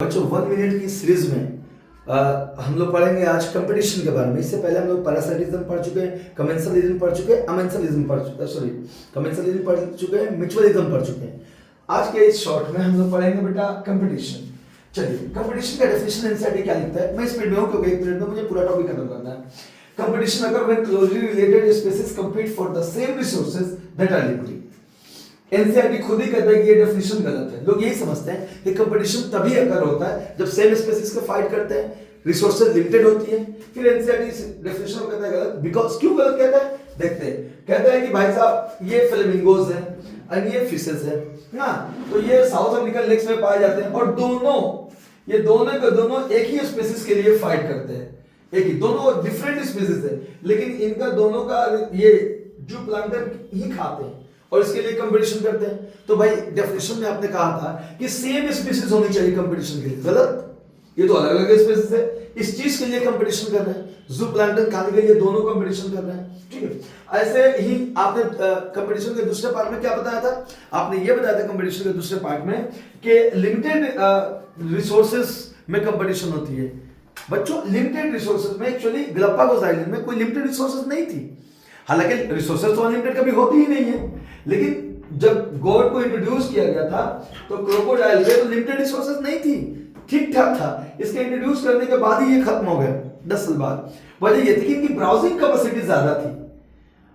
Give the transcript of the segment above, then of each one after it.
बच्चों 1 मिनट की सीरीज में हम लोग पढ़ेंगे आज कंपटीशन के बारे में। इससे पहले हम लोग पैरासाइटिज्म पढ़ चुके हैं, कमेंसलिज्म पढ़ चुके हैं, अमेंसलिज्म पढ़ चुके हैं, सॉरी कमेंसलिज्म पढ़ चुके हैं, म्यूचुअलिज्म पढ़ चुके हैं। आज के इस शॉर्ट में हम लोग पढ़ेंगे बेटा कंपटीशन। चलिए कंपटीशन का डेफिनेशन एनसीईआरटी क्या लिखता है, मैं स्पीड में हूं क्योंकि 1 मिनट में मुझे पूरा टॉपिक खत्म करना है। कंपटीशन अगर when closely related species compete for the same resources that are limited. NCERT खुद ही कहता है कि ये डेफिनेशन गलत है। लोग यही समझते हैं कि कंपटीशन तभी अगर होता है जब सेम स्पीशीज को फाइट करते हैं, रिसोर्सेज लिमिटेड होती है। फिर एनसीईआरटी इस डेफिनेशन को कहता है गलत। बिकॉज क्यों गलत कहता है, देखते हैं। कहता है कि भाई साहब ये फ्लेमिंगोज हैं और ये फिशेस हैं ना, तो ये साउथ अमेरिकन लेक्स में पाए जाते हैं और ये दोनों के दोनों एक ही स्पीशीज के लिए फाइट करते हैं। एक ही, दोनों डिफरेंट स्पीशीज है लेकिन इनका दोनों का ये जो प्लांटन ही खाते हैं और इसके लिए कंपटीशन करते हैं। तो भाई डेफिनेशन में आपने कहा था कि सेम स्पीशीज होनी चाहिए कंपटीशन के लिए, गलत। ये तो अलग अलग स्पीशीज है, इस चीज के लिए कंपटीशन कर रहे हैं। जू प्लांटन खाने के लिए दोनों कंपटीशन कर रहे हैं, ठीक है। ऐसे ही आपने कंपटीशन के दूसरे पार्ट में क्या बताया था, आपने ये बताया था कंपटीशन के दूसरे पार्ट में कि लिमिटेड रिसोर्सेज में कंपटीशन होती है। बच्चों लिमिटेड रिसोर्सेज में एक्चुअली गैलापागोस आइलैंड में कोई लिमिटेड रिसोर्सेज नहीं थी। हालांकि रिसोर्सेज तो अनलिमिटेड कभी होती ही नहीं है, लेकिन जब गॉड को इंट्रोड्यूस किया गया था तो क्रोकोडाइल में तो लिमिटेड रिसोर्सेज नहीं थी, ठीक ठाक था। इसके इंट्रोड्यूस करने के बाद ही ये खत्म हो गया 10 साल बाद। वजह ये थी कि इनकी ब्राउजिंग कैपेसिटी ज्यादा थी,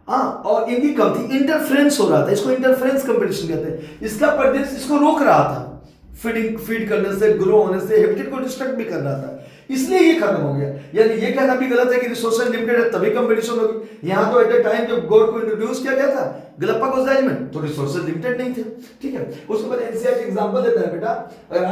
हाँ, और इनकी कम थी। इंटरफेरेंस हो रहा था, इसको इंटरफेरेंस कंपटीशन कहते हैं। इसका प्रदेश इसको रोक रहा था फीड करने से, ग्रो होने से, हैबिटेट को डिस्ट्रक्ट भी कर रहा था, इसलिए ये खत्म हो गया। यानी ये कहना भी गलत है कि रिसोर्सेज लिमिटेड है तभी कंपटीशन होगी। यहां तो एट द टाइम जब गॉड को इंट्रोड्यूस किया गया था गैलापागोस आइलैंड में तो रिसोर्सेज लिमिटेड नहीं थे, ठीक है। उसके बाद एनसीईआरटी एग्जांपल देता है बेटा,